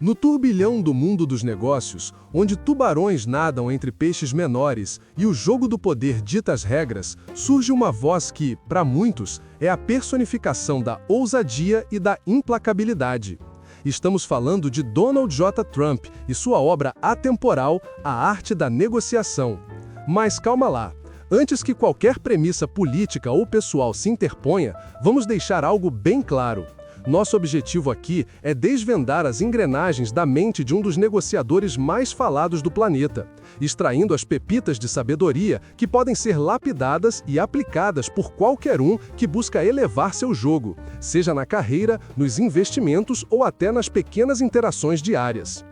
No turbilhão do mundo dos negócios, onde tubarões nadam entre peixes menores e o jogo do poder dita as regras, surge uma voz que, para muitos, é a personificação da ousadia e da implacabilidade. Estamos falando de Donald J. Trump e sua obra atemporal, A Arte da Negociação. Mas calma lá. Antes que qualquer premissa política ou pessoal se interponha, vamos deixar algo bem claro. Nosso objetivo aqui é desvendar as engrenagens da mente de um dos negociadores mais falados do planeta, extraindo as pepitas de sabedoria que podem ser lapidadas e aplicadas por qualquer um que busca elevar seu jogo, seja na carreira, nos investimentos ou até nas pequenas interações diárias.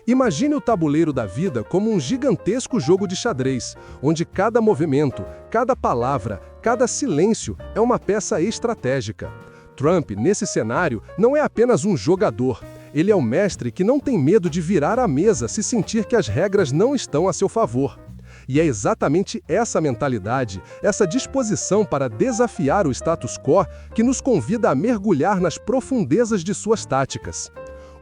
Imagine o tabuleiro da vida como um gigantesco jogo de xadrez, onde cada movimento, cada palavra, cada silêncio é uma peça estratégica. Trump, nesse cenário, não é apenas um jogador. Ele é o mestre que não tem medo de virar a mesa se sentir que as regras não estão a seu favor. E é exatamente essa mentalidade, essa disposição para desafiar o status quo que nos convida a mergulhar nas profundezas de suas táticas.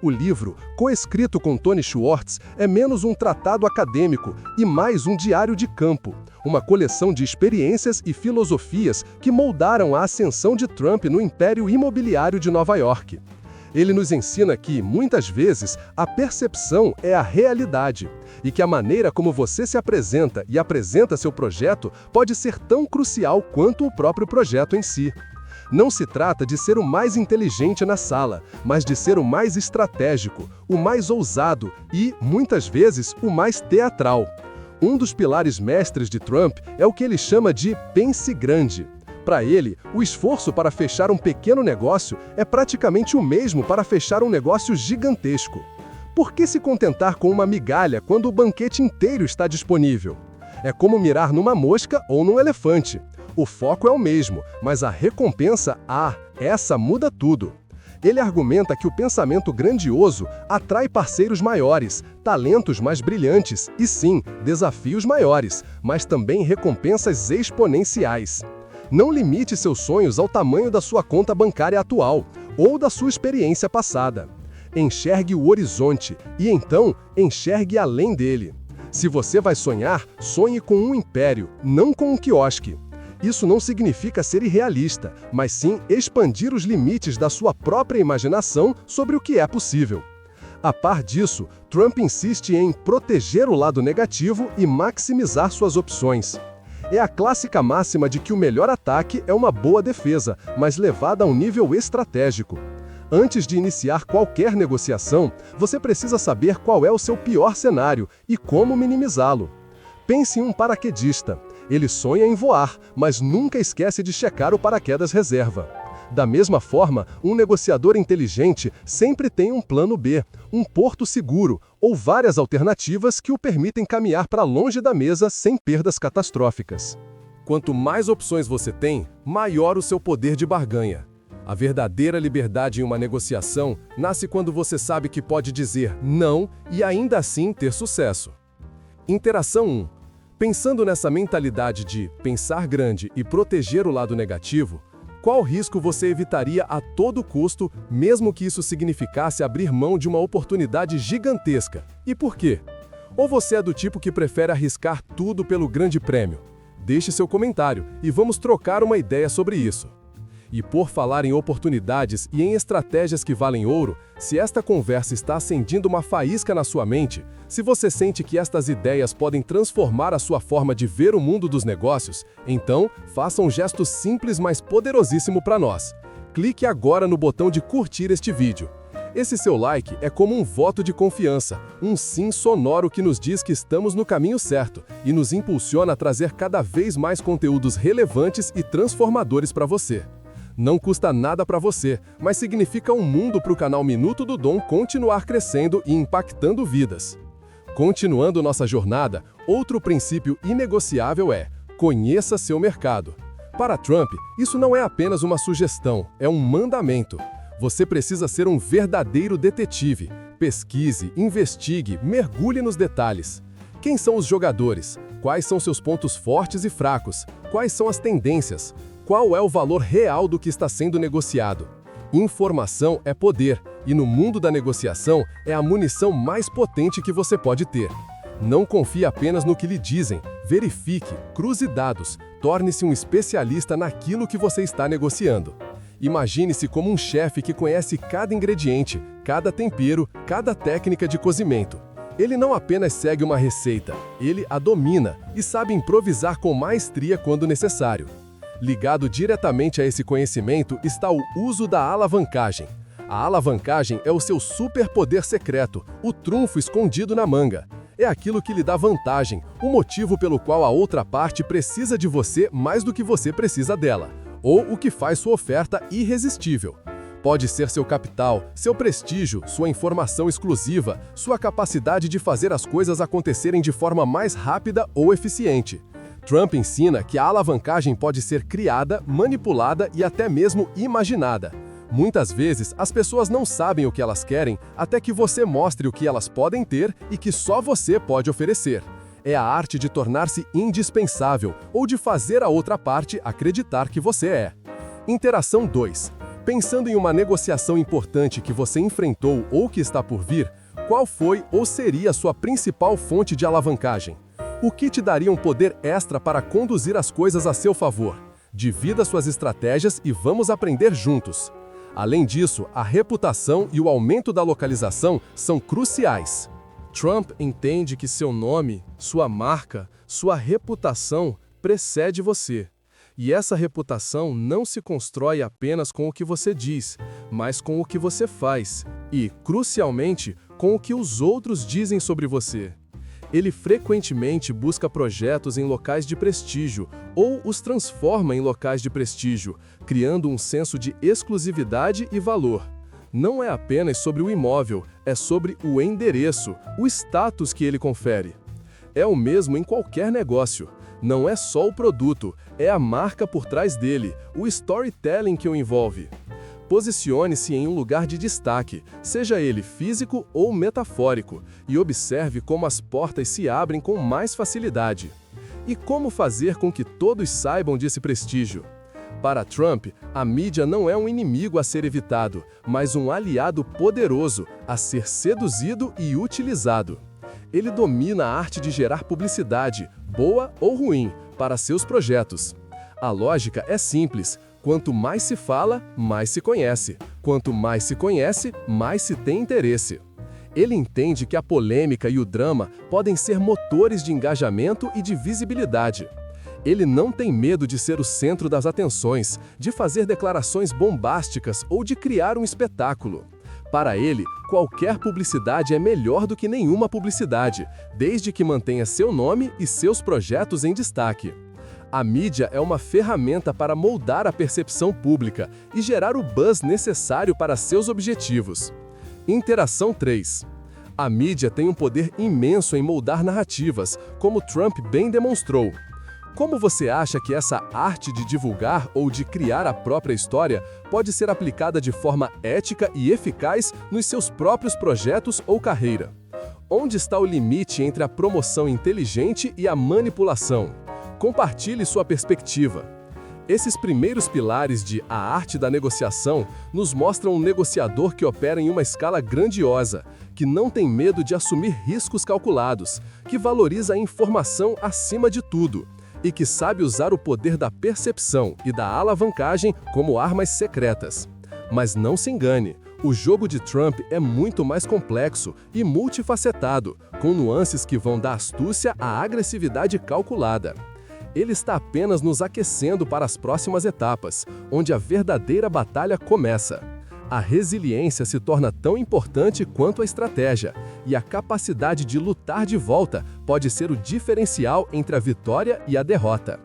O livro, coescrito com Tony Schwartz, é menos um tratado acadêmico e mais um diário de campo, uma coleção de experiências e filosofias que moldaram a ascensão de Trump no império imobiliário de Nova York. Ele nos ensina que, muitas vezes, a percepção é a realidade, e que a maneira como você se apresenta e apresenta seu projeto pode ser tão crucial quanto o próprio projeto em si. Não se trata de ser o mais inteligente na sala, mas de ser o mais estratégico, o mais ousado e, muitas vezes, o mais teatral. Um dos pilares mestres de Trump é o que ele chama de pense grande. Para ele, o esforço para fechar um pequeno negócio é praticamente o mesmo para fechar um negócio gigantesco. Por que se contentar com uma migalha quando o banquete inteiro está disponível? É como mirar numa mosca ou num elefante. O foco é o mesmo, mas a recompensa, essa muda tudo. Ele argumenta que o pensamento grandioso atrai parceiros maiores, talentos mais brilhantes e, sim, desafios maiores, mas também recompensas exponenciais. Não limite seus sonhos ao tamanho da sua conta bancária atual ou da sua experiência passada. Enxergue o horizonte e, então, enxergue além dele. Se você vai sonhar, sonhe com um império, não com um quiosque. Isso não significa ser irrealista, mas sim expandir os limites da sua própria imaginação sobre o que é possível. A par disso, Trump insiste em proteger o lado negativo e maximizar suas opções. É a clássica máxima de que o melhor ataque é uma boa defesa, mas levada a um nível estratégico. Antes de iniciar qualquer negociação, você precisa saber qual é o seu pior cenário e como minimizá-lo. Pense em um paraquedista. Ele sonha em voar, mas nunca esquece de checar o paraquedas reserva. Da mesma forma, um negociador inteligente sempre tem um plano B, um porto seguro ou várias alternativas que o permitem caminhar para longe da mesa sem perdas catastróficas. Quanto mais opções você tem, maior o seu poder de barganha. A verdadeira liberdade em uma negociação nasce quando você sabe que pode dizer não e ainda assim ter sucesso. Interação 1. Pensando nessa mentalidade de pensar grande e proteger o lado negativo, qual risco você evitaria a todo custo, mesmo que isso significasse abrir mão de uma oportunidade gigantesca? E por quê? Ou você é do tipo que prefere arriscar tudo pelo grande prêmio? Deixe seu comentário e vamos trocar uma ideia sobre isso. E por falar em oportunidades e em estratégias que valem ouro, se esta conversa está acendendo uma faísca na sua mente, se você sente que estas ideias podem transformar a sua forma de ver o mundo dos negócios, então faça um gesto simples, mas poderosíssimo para nós. Clique agora no botão de curtir este vídeo. Esse seu like é como um voto de confiança, um sim sonoro que nos diz que estamos no caminho certo e nos impulsiona a trazer cada vez mais conteúdos relevantes e transformadores para você. Não custa nada para você, mas significa um mundo para o canal Minuto do Dom continuar crescendo e impactando vidas. Continuando nossa jornada, outro princípio inegociável é: conheça seu mercado. Para Trump, isso não é apenas uma sugestão, é um mandamento. Você precisa ser um verdadeiro detetive. Pesquise, investigue, mergulhe nos detalhes. Quem são os jogadores? Quais são seus pontos fortes e fracos? Quais são as tendências? Qual é o valor real do que está sendo negociado? Informação é poder, E no mundo da negociação, é a munição mais potente que você pode ter. Não confie apenas no que lhe dizem, verifique, cruze dados, torne-se um especialista naquilo que você está negociando. Imagine-se como um chefe que conhece cada ingrediente, cada tempero, cada técnica de cozimento. Ele não apenas segue uma receita, ele a domina e sabe improvisar com maestria quando necessário. Ligado diretamente a esse conhecimento está o uso da alavancagem. A alavancagem é o seu superpoder secreto, o trunfo escondido na manga. É aquilo que lhe dá vantagem, o motivo pelo qual a outra parte precisa de você mais do que você precisa dela, ou o que faz sua oferta irresistível. Pode ser seu capital, seu prestígio, sua informação exclusiva, sua capacidade de fazer as coisas acontecerem de forma mais rápida ou eficiente. Trump ensina que a alavancagem pode ser criada, manipulada e até mesmo imaginada. Muitas vezes, as pessoas não sabem o que elas querem até que você mostre o que elas podem ter e que só você pode oferecer. É a arte de tornar-se indispensável ou de fazer a outra parte acreditar que você é. Interação 2. Pensando em uma negociação importante que você enfrentou ou que está por vir, qual foi ou seria a sua principal fonte de alavancagem? O que te daria um poder extra para conduzir as coisas a seu favor? Divida suas estratégias e vamos aprender juntos. Além disso, a reputação e o aumento da localização são cruciais. Trump entende que seu nome, sua marca, sua reputação precede você. E essa reputação não se constrói apenas com o que você diz, mas com o que você faz e, crucialmente, com o que os outros dizem sobre você. Ele frequentemente busca projetos em locais de prestígio ou os transforma em locais de prestígio, criando um senso de exclusividade e valor. Não é apenas sobre o imóvel, é sobre o endereço, o status que ele confere. É o mesmo em qualquer negócio. Não é só o produto, é a marca por trás dele, o storytelling que o envolve. Posicione-se em um lugar de destaque, seja ele físico ou metafórico, e observe como as portas se abrem com mais facilidade. E como fazer com que todos saibam desse prestígio? Para Trump, a mídia não é um inimigo a ser evitado, mas um aliado poderoso a ser seduzido e utilizado. Ele domina a arte de gerar publicidade, boa ou ruim, para seus projetos. A lógica é simples. Quanto mais se fala, mais se conhece. Quanto mais se conhece, mais se tem interesse. Ele entende que a polêmica e o drama podem ser motores de engajamento e de visibilidade. Ele não tem medo de ser o centro das atenções, de fazer declarações bombásticas ou de criar um espetáculo. Para ele, qualquer publicidade é melhor do que nenhuma publicidade, desde que mantenha seu nome e seus projetos em destaque. A mídia é uma ferramenta para moldar a percepção pública e gerar o buzz necessário para seus objetivos. Interação 3. A mídia tem um poder imenso em moldar narrativas, como Trump bem demonstrou. Como você acha que essa arte de divulgar ou de criar a própria história pode ser aplicada de forma ética e eficaz nos seus próprios projetos ou carreira? Onde está o limite entre a promoção inteligente e a manipulação? Compartilhe sua perspectiva. Esses primeiros pilares de A Arte da Negociação nos mostram um negociador que opera em uma escala grandiosa, que não tem medo de assumir riscos calculados, que valoriza a informação acima de tudo e que sabe usar o poder da percepção e da alavancagem como armas secretas. Mas não se engane, o jogo de Trump é muito mais complexo e multifacetado, com nuances que vão da astúcia à agressividade calculada. Ele está apenas nos aquecendo para as próximas etapas, onde a verdadeira batalha começa. A resiliência se torna tão importante quanto a estratégia, e a capacidade de lutar de volta pode ser o diferencial entre a vitória e a derrota.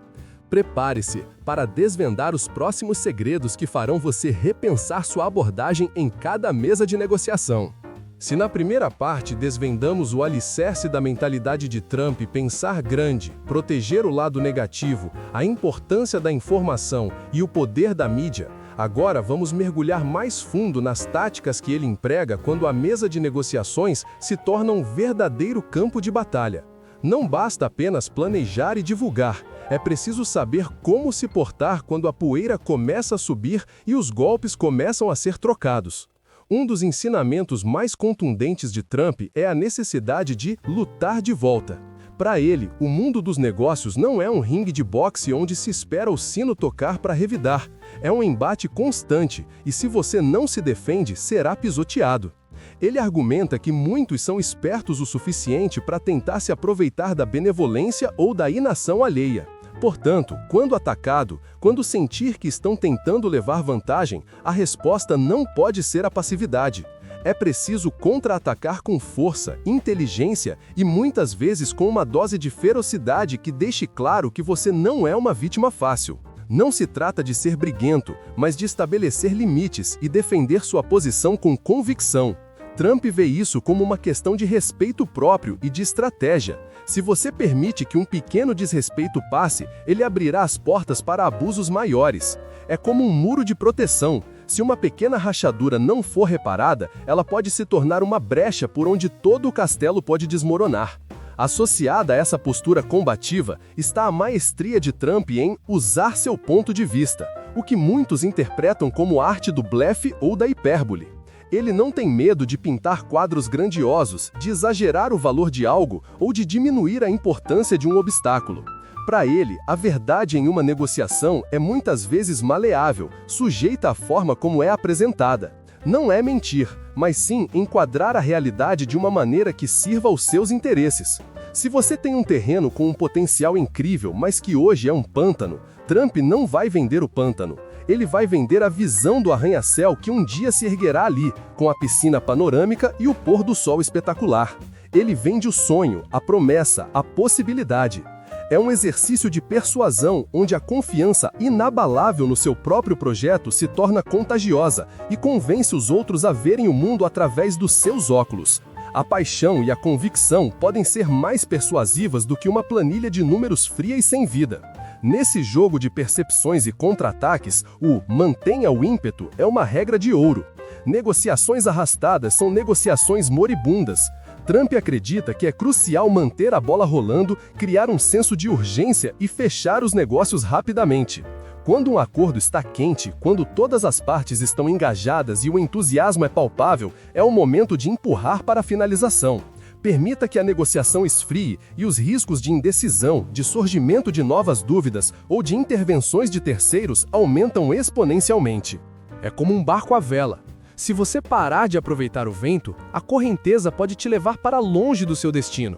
Prepare-se para desvendar os próximos segredos que farão você repensar sua abordagem em cada mesa de negociação. Se na primeira parte desvendamos o alicerce da mentalidade de Trump, pensar grande, proteger o lado negativo, a importância da informação e o poder da mídia, agora vamos mergulhar mais fundo nas táticas que ele emprega quando a mesa de negociações se torna um verdadeiro campo de batalha. Não basta apenas planejar e divulgar, é preciso saber como se portar quando a poeira começa a subir e os golpes começam a ser trocados. Um dos ensinamentos mais contundentes de Trump é a necessidade de lutar de volta. Para ele, o mundo dos negócios não é um ringue de boxe onde se espera o sino tocar para revidar. É um embate constante e, se você não se defende, será pisoteado. Ele argumenta que muitos são espertos o suficiente para tentar se aproveitar da benevolência ou da inação alheia. Portanto, quando atacado, quando sentir que estão tentando levar vantagem, a resposta não pode ser a passividade. É preciso contra-atacar com força, inteligência e muitas vezes com uma dose de ferocidade que deixe claro que você não é uma vítima fácil. Não se trata de ser briguento, mas de estabelecer limites e defender sua posição com convicção. Trump vê isso como uma questão de respeito próprio e de estratégia. Se você permite que um pequeno desrespeito passe, ele abrirá as portas para abusos maiores. É como um muro de proteção. Se uma pequena rachadura não for reparada, ela pode se tornar uma brecha por onde todo o castelo pode desmoronar. Associada a essa postura combativa está a maestria de Trump em usar seu ponto de vista, o que muitos interpretam como arte do blefe ou da hipérbole. Ele não tem medo de pintar quadros grandiosos, de exagerar o valor de algo ou de diminuir a importância de um obstáculo. Para ele, a verdade em uma negociação é muitas vezes maleável, sujeita à forma como é apresentada. Não é mentir, mas sim enquadrar a realidade de uma maneira que sirva aos seus interesses. Se você tem um terreno com um potencial incrível, mas que hoje é um pântano, Trump não vai vender o pântano. Ele vai vender a visão do arranha-céu que um dia se erguerá ali, com a piscina panorâmica e o pôr do sol espetacular. Ele vende o sonho, a promessa, a possibilidade. É um exercício de persuasão onde a confiança inabalável no seu próprio projeto se torna contagiosa e convence os outros a verem o mundo através dos seus óculos. A paixão e a convicção podem ser mais persuasivas do que uma planilha de números fria e sem vida. Nesse jogo de percepções e contra-ataques, o mantenha o ímpeto é uma regra de ouro. Negociações arrastadas são negociações moribundas. Trump acredita que é crucial manter a bola rolando, criar um senso de urgência e fechar os negócios rapidamente. Quando um acordo está quente, quando todas as partes estão engajadas e o entusiasmo é palpável, é o momento de empurrar para a finalização. Permita que a negociação esfrie e os riscos de indecisão, de surgimento de novas dúvidas ou de intervenções de terceiros aumentam exponencialmente. É como um barco à vela. Se você parar de aproveitar o vento, a correnteza pode te levar para longe do seu destino.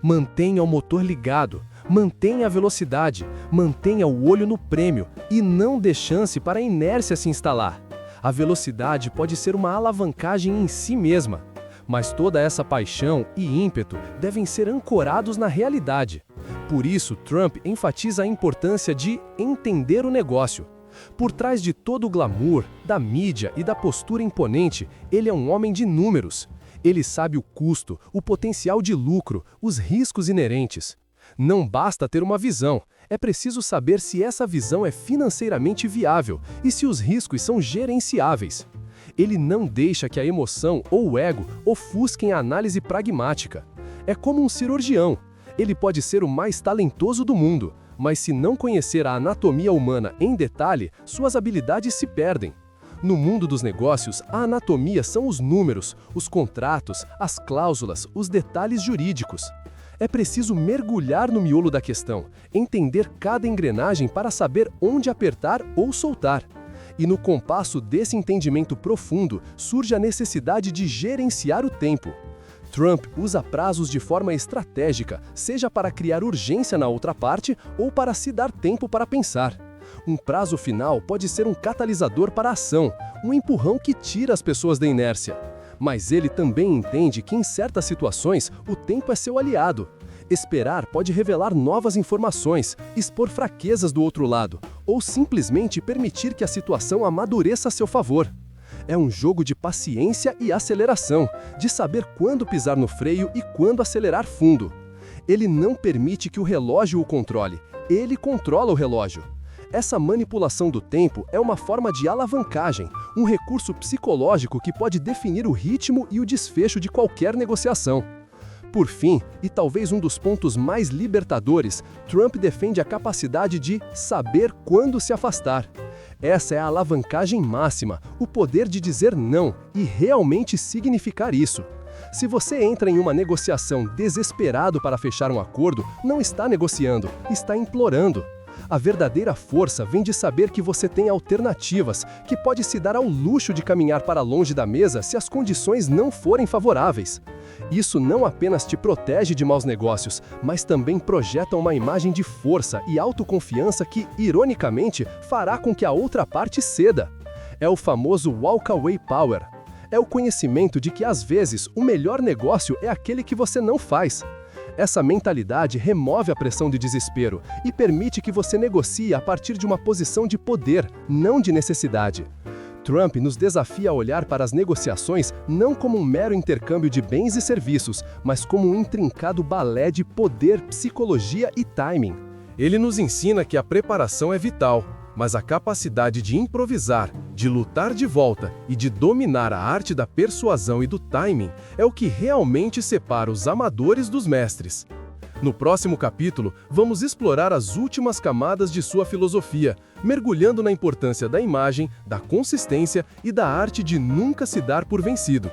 Mantenha o motor ligado, mantenha a velocidade, mantenha o olho no prêmio e não dê chance para a inércia se instalar. A velocidade pode ser uma alavancagem em si mesma. Mas toda essa paixão e ímpeto devem ser ancorados na realidade. Por isso, Trump enfatiza a importância de entender o negócio. Por trás de todo o glamour, da mídia e da postura imponente, ele é um homem de números. Ele sabe o custo, o potencial de lucro, os riscos inerentes. Não basta ter uma visão, é preciso saber se essa visão é financeiramente viável e se os riscos são gerenciáveis. Ele não deixa que a emoção ou o ego ofusquem a análise pragmática. É como um cirurgião. Ele pode ser o mais talentoso do mundo, mas se não conhecer a anatomia humana em detalhe, suas habilidades se perdem. No mundo dos negócios, a anatomia são os números, os contratos, as cláusulas, os detalhes jurídicos. É preciso mergulhar no miolo da questão, entender cada engrenagem para saber onde apertar ou soltar. E no compasso desse entendimento profundo, surge a necessidade de gerenciar o tempo. Trump usa prazos de forma estratégica, seja para criar urgência na outra parte ou para se dar tempo para pensar. Um prazo final pode ser um catalisador para a ação, um empurrão que tira as pessoas da inércia. Mas ele também entende que em certas situações o tempo é seu aliado. Esperar pode revelar novas informações, expor fraquezas do outro lado, ou simplesmente permitir que a situação amadureça a seu favor. É um jogo de paciência e aceleração, de saber quando pisar no freio e quando acelerar fundo. Ele não permite que o relógio o controle, ele controla o relógio. Essa manipulação do tempo é uma forma de alavancagem, um recurso psicológico que pode definir o ritmo e o desfecho de qualquer negociação. Por fim, e talvez um dos pontos mais libertadores, Trump defende a capacidade de saber quando se afastar. Essa é a alavancagem máxima, o poder de dizer não e realmente significar isso. Se você entra em uma negociação desesperado para fechar um acordo, não está negociando, está implorando. A verdadeira força vem de saber que você tem alternativas, que pode se dar ao luxo de caminhar para longe da mesa se as condições não forem favoráveis. Isso não apenas te protege de maus negócios, mas também projeta uma imagem de força e autoconfiança que, ironicamente, fará com que a outra parte ceda. É o famoso walk-away power. É o conhecimento de que, às vezes, o melhor negócio é aquele que você não faz. Essa mentalidade remove a pressão de desespero e permite que você negocie a partir de uma posição de poder, não de necessidade. Trump nos desafia a olhar para as negociações não como um mero intercâmbio de bens e serviços, mas como um intrincado balé de poder, psicologia e timing. Ele nos ensina que a preparação é vital, mas a capacidade de improvisar, de lutar de volta e de dominar a arte da persuasão e do timing é o que realmente separa os amadores dos mestres. No próximo capítulo, vamos explorar as últimas camadas de sua filosofia, mergulhando na importância da imagem, da consistência e da arte de nunca se dar por vencido.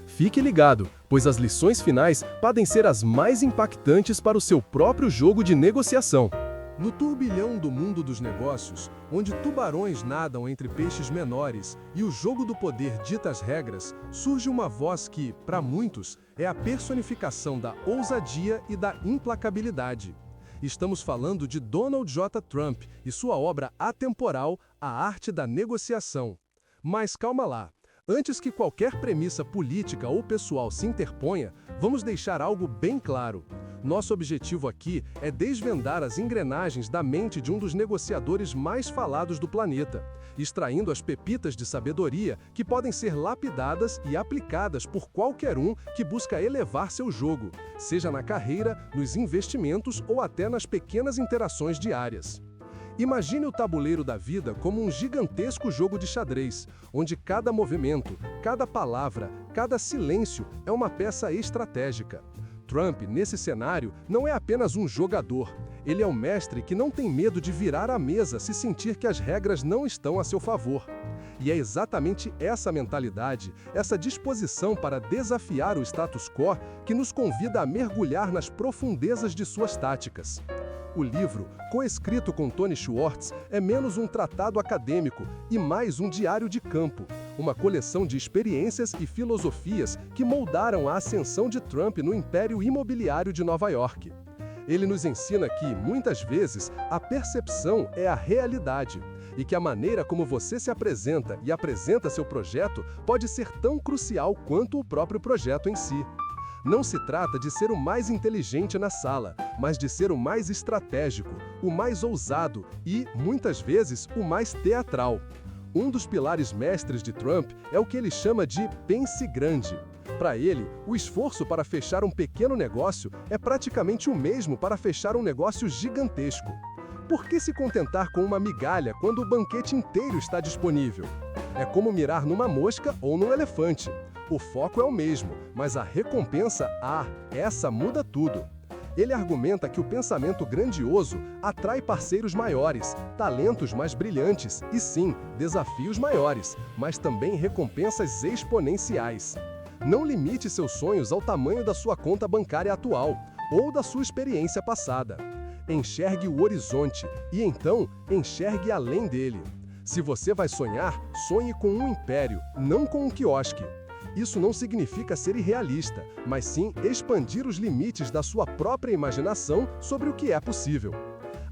Fique ligado, pois as lições finais podem ser as mais impactantes para o seu próprio jogo de negociação. No turbilhão do mundo dos negócios, onde tubarões nadam entre peixes menores e o jogo do poder dita as regras, surge uma voz que, para muitos, é a personificação da ousadia e da implacabilidade. Estamos falando de Donald J. Trump e sua obra atemporal, A Arte da Negociação. Mas calma lá. Antes que qualquer premissa política ou pessoal se interponha, vamos deixar algo bem claro. Nosso objetivo aqui é desvendar as engrenagens da mente de um dos negociadores mais falados do planeta, extraindo as pepitas de sabedoria que podem ser lapidadas e aplicadas por qualquer um que busca elevar seu jogo, seja na carreira, nos investimentos ou até nas pequenas interações diárias. Imagine o tabuleiro da vida como um gigantesco jogo de xadrez, onde cada movimento, cada palavra, cada silêncio é uma peça estratégica. Trump, nesse cenário, não é apenas um jogador. Ele é um mestre que não tem medo de virar a mesa se sentir que as regras não estão a seu favor. E é exatamente essa mentalidade, essa disposição para desafiar o status quo, que nos convida a mergulhar nas profundezas de suas táticas. O livro, coescrito com Tony Schwartz, é menos um tratado acadêmico e mais um diário de campo, uma coleção de experiências e filosofias que moldaram a ascensão de Trump no império imobiliário de Nova York. Ele nos ensina que, muitas vezes, a percepção é a realidade, e que a maneira como você se apresenta e apresenta seu projeto pode ser tão crucial quanto o próprio projeto em si. Não se trata de ser o mais inteligente na sala, mas de ser o mais estratégico, o mais ousado e, muitas vezes, o mais teatral. Um dos pilares mestres de Trump é o que ele chama de pense grande. Para ele, o esforço para fechar um pequeno negócio é praticamente o mesmo para fechar um negócio gigantesco. Por que se contentar com uma migalha quando o banquete inteiro está disponível? É como mirar numa mosca ou num elefante. O foco é o mesmo, mas a recompensa, essa muda tudo. Ele argumenta que o pensamento grandioso atrai parceiros maiores, talentos mais brilhantes e, sim, desafios maiores, mas também recompensas exponenciais. Não limite seus sonhos ao tamanho da sua conta bancária atual ou da sua experiência passada. Enxergue o horizonte e, então, enxergue além dele. Se você vai sonhar, sonhe com um império, não com um quiosque. Isso não significa ser irrealista, mas sim expandir os limites da sua própria imaginação sobre o que é possível.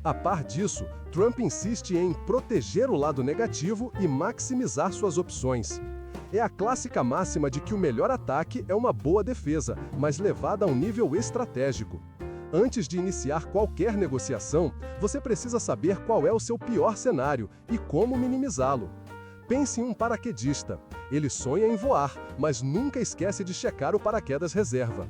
A par disso, Trump insiste em proteger o lado negativo e maximizar suas opções. É a clássica máxima de que o melhor ataque é uma boa defesa, mas levada a um nível estratégico. Antes de iniciar qualquer negociação, você precisa saber qual é o seu pior cenário e como minimizá-lo. Pense em um paraquedista. Ele sonha em voar, mas nunca esquece de checar o paraquedas reserva.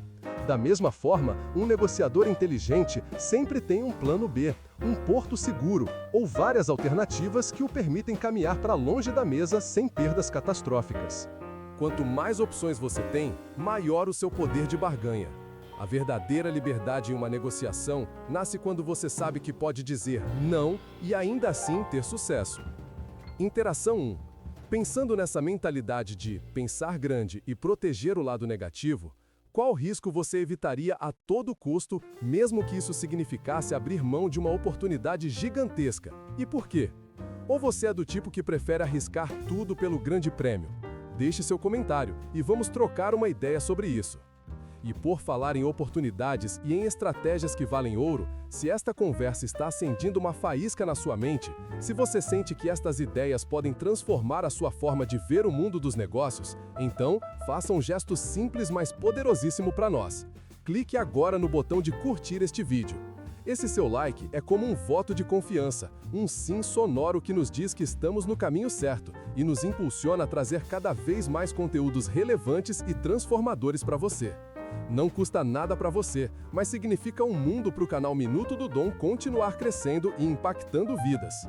Da mesma forma, um negociador inteligente sempre tem um plano B, um porto seguro ou várias alternativas que o permitem caminhar para longe da mesa sem perdas catastróficas. Quanto mais opções você tem, maior o seu poder de barganha. A verdadeira liberdade em uma negociação nasce quando você sabe que pode dizer não e ainda assim ter sucesso. Interação 1. Pensando nessa mentalidade de pensar grande e proteger o lado negativo, qual risco você evitaria a todo custo, mesmo que isso significasse abrir mão de uma oportunidade gigantesca? E por quê? Ou você é do tipo que prefere arriscar tudo pelo grande prêmio? Deixe seu comentário e vamos trocar uma ideia sobre isso. E por falar em oportunidades e em estratégias que valem ouro, se esta conversa está acendendo uma faísca na sua mente, se você sente que estas ideias podem transformar a sua forma de ver o mundo dos negócios, então faça um gesto simples, mas poderosíssimo para nós. Clique agora no botão de curtir este vídeo. Esse seu like é como um voto de confiança, um sim sonoro que nos diz que estamos no caminho certo e nos impulsiona a trazer cada vez mais conteúdos relevantes e transformadores para você. Não custa nada para você, mas significa um mundo para o canal Minuto do Dom continuar crescendo e impactando vidas.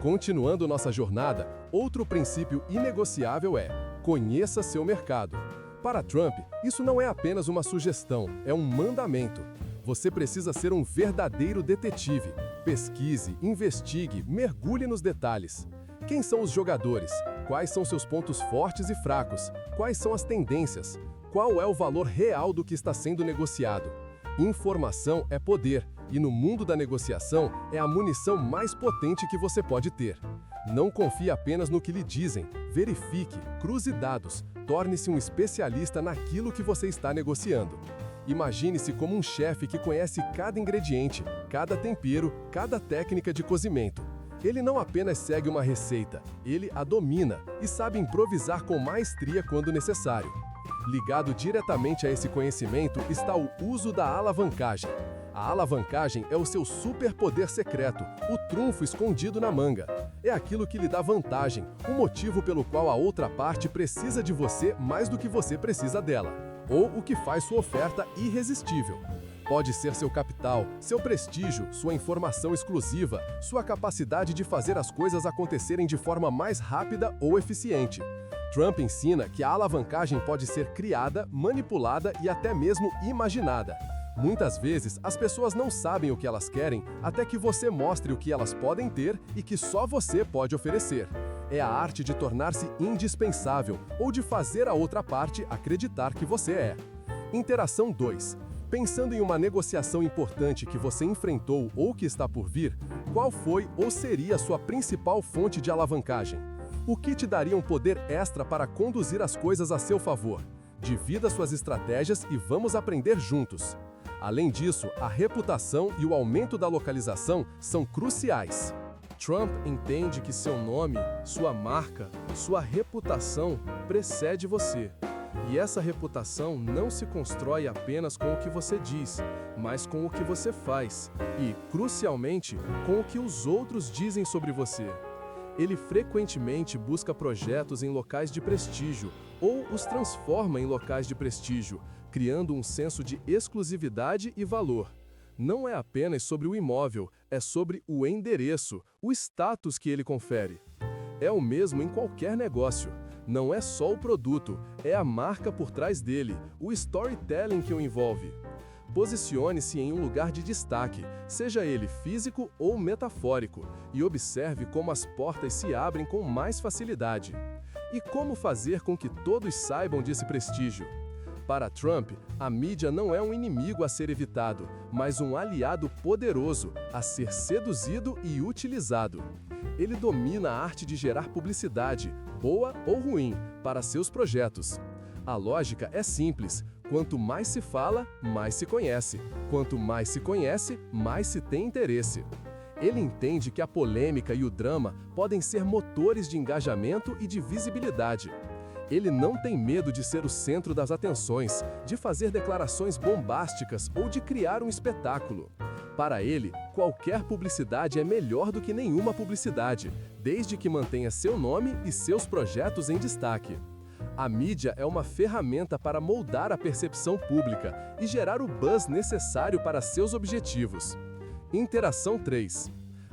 Continuando nossa jornada, outro princípio inegociável é: conheça seu mercado. Para Trump, isso não é apenas uma sugestão, é um mandamento. Você precisa ser um verdadeiro detetive. Pesquise, investigue, mergulhe nos detalhes. Quem são os jogadores? Quais são seus pontos fortes e fracos? Quais são as tendências? Qual é o valor real do que está sendo negociado? Informação é poder, e no mundo da negociação é a munição mais potente que você pode ter. Não confie apenas no que lhe dizem, verifique, cruze dados, torne-se um especialista naquilo que você está negociando. Imagine-se como um chefe que conhece cada ingrediente, cada tempero, cada técnica de cozimento. Ele não apenas segue uma receita, ele a domina e sabe improvisar com maestria quando necessário. Ligado diretamente a esse conhecimento está o uso da alavancagem. A alavancagem é o seu superpoder secreto, o trunfo escondido na manga. É aquilo que lhe dá vantagem, o motivo pelo qual a outra parte precisa de você mais do que você precisa dela, ou o que faz sua oferta irresistível. Pode ser seu capital, seu prestígio, sua informação exclusiva, sua capacidade de fazer as coisas acontecerem de forma mais rápida ou eficiente. Trump ensina que a alavancagem pode ser criada, manipulada e até mesmo imaginada. Muitas vezes, as pessoas não sabem o que elas querem até que você mostre o que elas podem ter e que só você pode oferecer. É a arte de tornar-se indispensável ou de fazer a outra parte acreditar que você é. Interação 2. Pensando em uma negociação importante que você enfrentou ou que está por vir, qual foi ou seria a sua principal fonte de alavancagem? O que te daria um poder extra para conduzir as coisas a seu favor? Divida suas estratégias e vamos aprender juntos. Além disso, a reputação e o aumento da localização são cruciais. Trump entende que seu nome, sua marca, sua reputação precede você. E essa reputação não se constrói apenas com o que você diz, mas com o que você faz e, crucialmente, com o que os outros dizem sobre você. Ele frequentemente busca projetos em locais de prestígio ou os transforma em locais de prestígio, criando um senso de exclusividade e valor. Não é apenas sobre o imóvel, é sobre o endereço, o status que ele confere. É o mesmo em qualquer negócio. Não é só o produto, é a marca por trás dele, o storytelling que o envolve. Posicione-se em um lugar de destaque, seja ele físico ou metafórico, e observe como as portas se abrem com mais facilidade. E como fazer com que todos saibam desse prestígio? Para Trump, a mídia não é um inimigo a ser evitado, mas um aliado poderoso a ser seduzido e utilizado. Ele domina a arte de gerar publicidade, boa ou ruim, para seus projetos. A lógica é simples. Quanto mais se fala, mais se conhece. Quanto mais se conhece, mais se tem interesse. Ele entende que a polêmica e o drama podem ser motores de engajamento e de visibilidade. Ele não tem medo de ser o centro das atenções, de fazer declarações bombásticas ou de criar um espetáculo. Para ele, qualquer publicidade é melhor do que nenhuma publicidade, desde que mantenha seu nome e seus projetos em destaque. A mídia é uma ferramenta para moldar a percepção pública e gerar o buzz necessário para seus objetivos. Interação 3.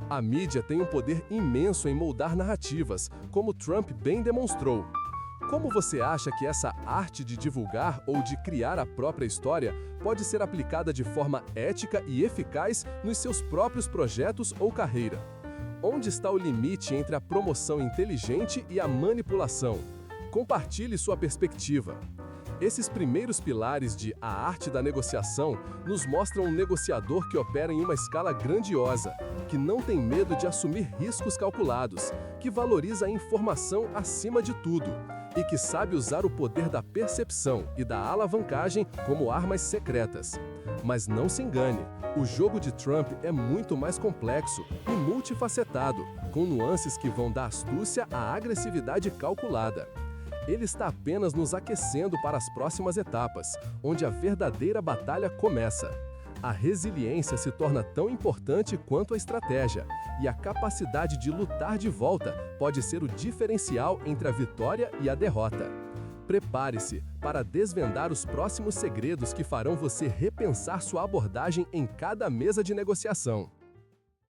A mídia tem um poder imenso em moldar narrativas, como Trump bem demonstrou. Como você acha que essa arte de divulgar ou de criar a própria história pode ser aplicada de forma ética e eficaz nos seus próprios projetos ou carreira? Onde está o limite entre a promoção inteligente e a manipulação? Compartilhe sua perspectiva. Esses primeiros pilares de A Arte da Negociação nos mostram um negociador que opera em uma escala grandiosa, que não tem medo de assumir riscos calculados, que valoriza a informação acima de tudo e que sabe usar o poder da percepção e da alavancagem como armas secretas. Mas não se engane, o jogo de Trump é muito mais complexo e multifacetado, com nuances que vão da astúcia à agressividade calculada. Ele está apenas nos aquecendo para as próximas etapas, onde a verdadeira batalha começa. A resiliência se torna tão importante quanto a estratégia, e a capacidade de lutar de volta pode ser o diferencial entre a vitória e a derrota. Prepare-se para desvendar os próximos segredos que farão você repensar sua abordagem em cada mesa de negociação.